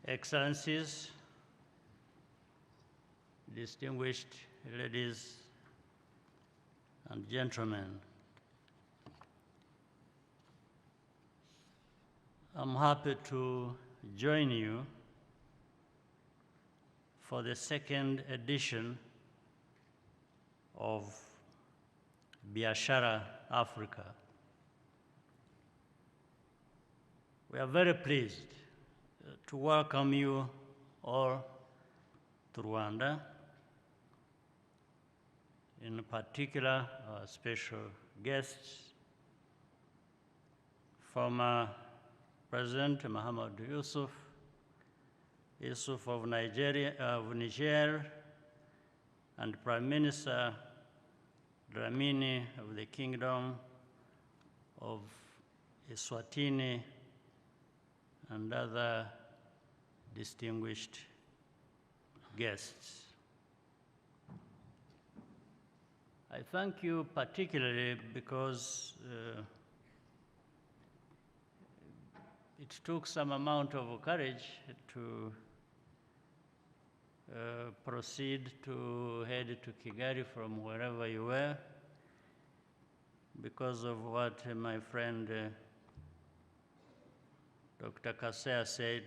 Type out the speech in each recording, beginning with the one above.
Excellencies, distinguished ladies and gentlemen, I'm happy to join you for the second edition of Biashara, Africa. We are very pleased to welcome you all to Rwanda, in particular our special guests, former President Muhammad Yusuf of Niger, and Prime Minister Dlamini of the Kingdom of Eswatini, and other distinguished guests. I thank you particularly because it took some amount of courage to proceed to head to Kigali from wherever you were, because of what my friend Dr. Kasea said,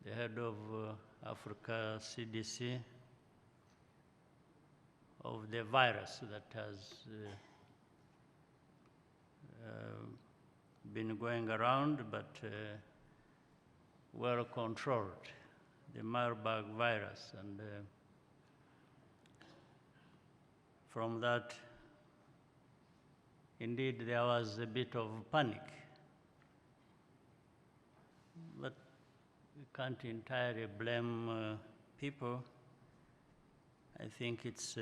the head of Afrika CDC, of the virus that has been going around, but well controlled, the Marburg virus. And from that, indeed, there was a bit of panic. But we can't entirely blame people. I think it's,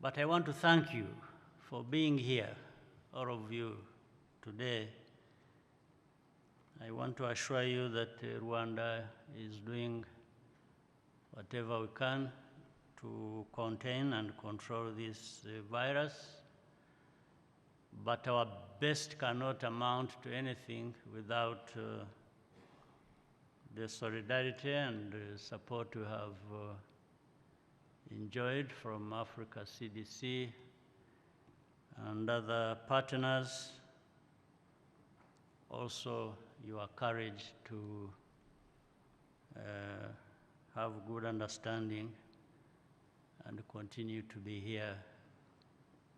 but I want to thank you for being here, all of you, today. I want to assure you that Rwanda is doing whatever we can to contain and control this virus, but our best cannot amount to anything without the solidarity and support we have enjoyed from Afrika CDC and other partners. Also, your courage to have good understanding and continue to be here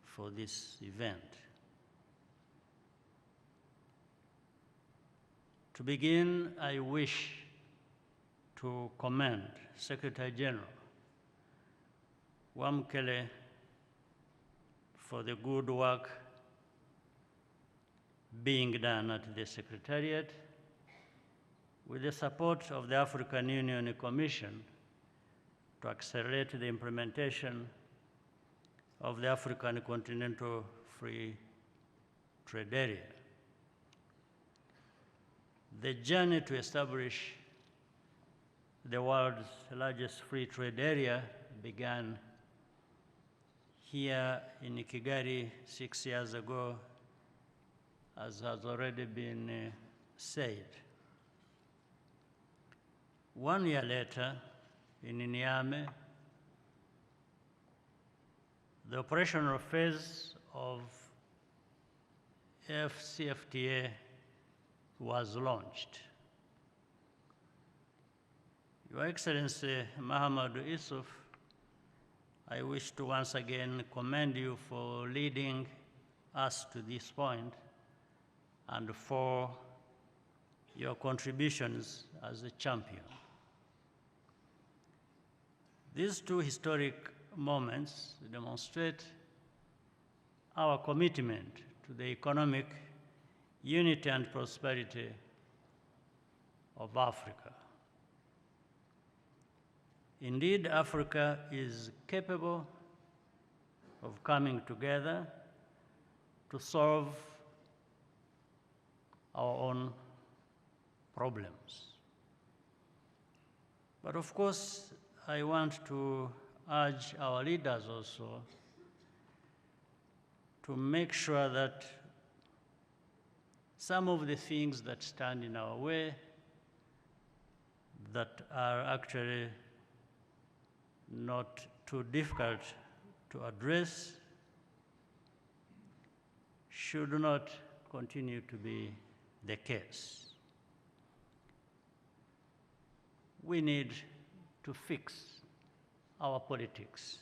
for this event. To begin, I wish to commend Secretary General Wamkele for the good work being done at the Secretariat with the support of the African Union Commission to accelerate the implementation of the African Continental Free Trade Area. The journey to establish the world's largest free trade area began here in Kigali 6 years ago, as has already been said. 1 year later, in Niamey, the operational phase of AfCFTA was launched. Your Excellency Muhammad Yusuf, I wish to once again commend you for leading us to this point and for your contributions as a champion. These two historic moments demonstrate our commitment to the economic unity and prosperity of Africa. Indeed, Africa is capable of coming together to solve our own problems. But of course, I want to urge our leaders also to make sure that some of the things that stand in our way that are actually not too difficult to address should not continue to be the case. We need to fix our politics,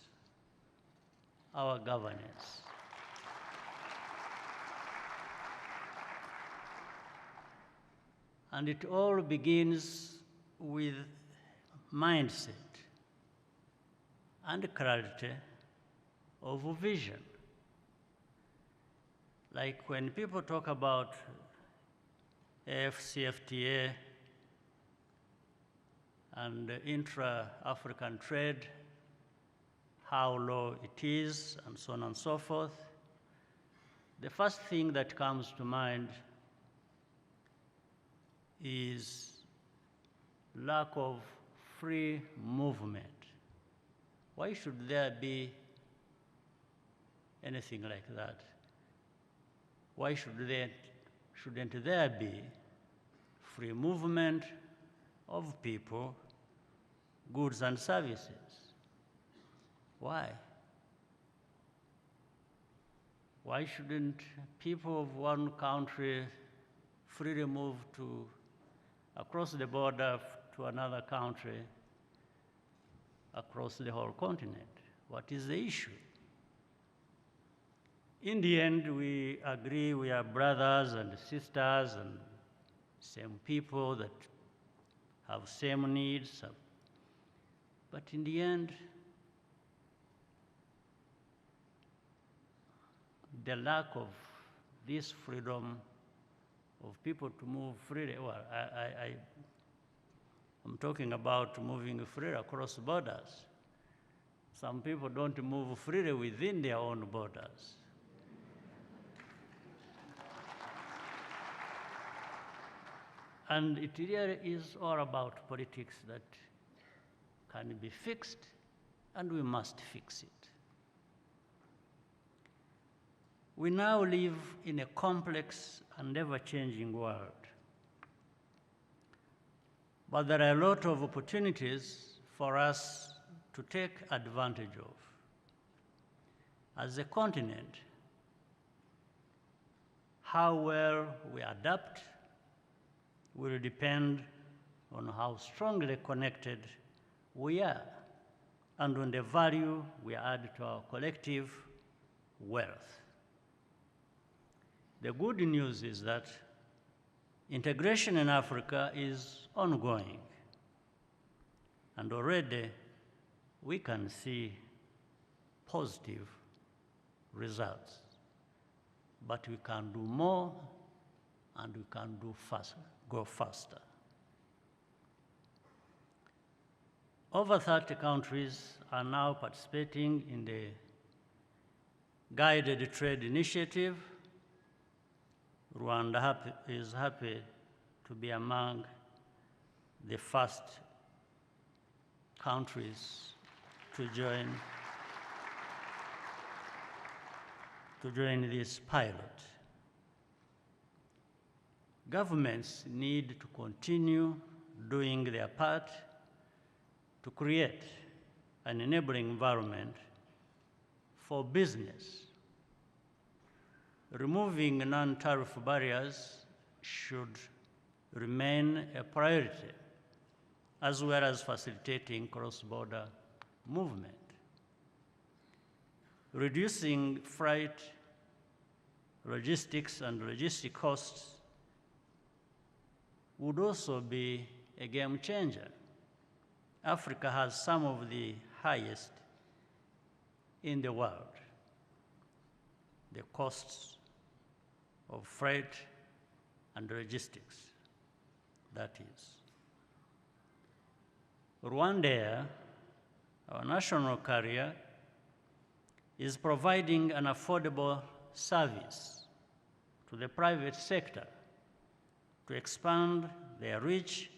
our governance. And it all begins with mindset and clarity of vision. Like when people talk about AfCFTA and intra-African trade, how low it is, and so on and so forth, the first thing that comes to mind is lack of free movement. Why should there be anything like that? Why shouldn't there be free movement of people, goods and services? Why? Why shouldn't people of one country freely move across the border to another country, across the whole continent? What is the issue? In the end, we agree we are brothers and sisters and same people that have same needs. But in the end, the lack of this freedom of people to move freely, well, I'm talking about moving freely across borders. Some people don't move freely within their own borders. And it really is all about politics that can be fixed, and we must fix it. We now live in a complex and ever-changing world. But there are a lot of opportunities for us to take advantage of. As a continent, how well we adapt will depend on how strongly connected we are and on the value we add to our collective wealth. The good news is that integration in Africa is ongoing, and already we can see positive results. But we can do more, and we can do faster, go faster. Over 30 countries are now participating in the Guided Trade Initiative. Rwanda is happy to be among the first countries to join this pilot. Governments need to continue doing their part to create an enabling environment for business. Removing non-tariff barriers should remain a priority, as well as facilitating cross-border movement. Reducing freight, logistics, and logistic costs would also be a game changer. Africa has some of the highest in the world. The costs of freight and logistics, that is. Rwandair, our national carrier, is providing an affordable service to the private sector to expand their reach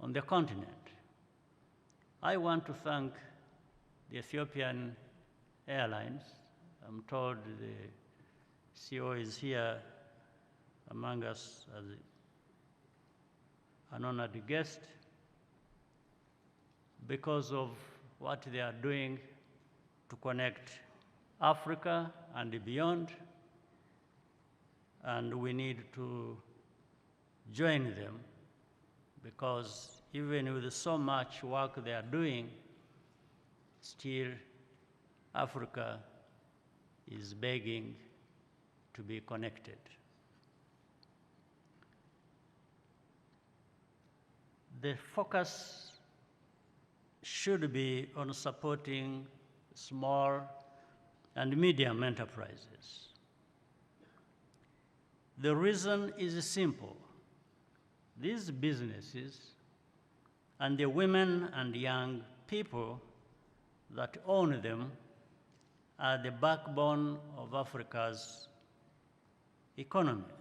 on the continent. I want to thank the Ethiopian Airlines. I'm told the CEO is here among us as an honored guest. because of what they are doing to connect Africa and beyond, and we need to join them, because even with so much work they are doing, still Africa is begging to be connected. The focus should be on supporting small and medium enterprises. The reason is simple. These businesses and the women and young people that own them are the backbone of Africa's economy.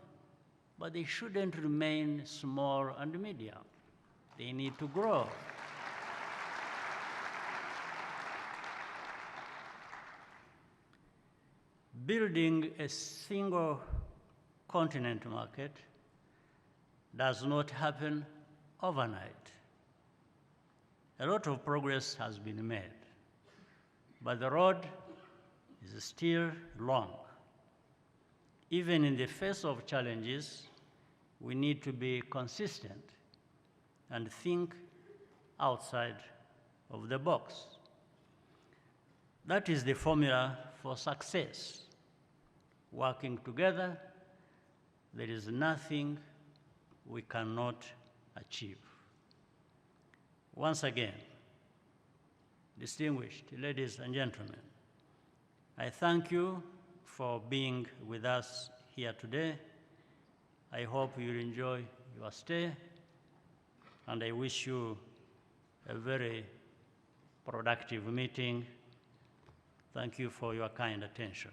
But they shouldn't remain small and medium. They need to grow. Building a single continent market does not happen overnight. A lot of progress has been made, but the road is still long. Even in the face of challenges, we need to be consistent and think outside of the box. That is the formula for success. Working together, there is nothing we cannot achieve. Once again, distinguished ladies and gentlemen, I thank you for being with us here today. I hope you'll enjoy your stay, and I wish you a very productive meeting. Thank you for your kind attention.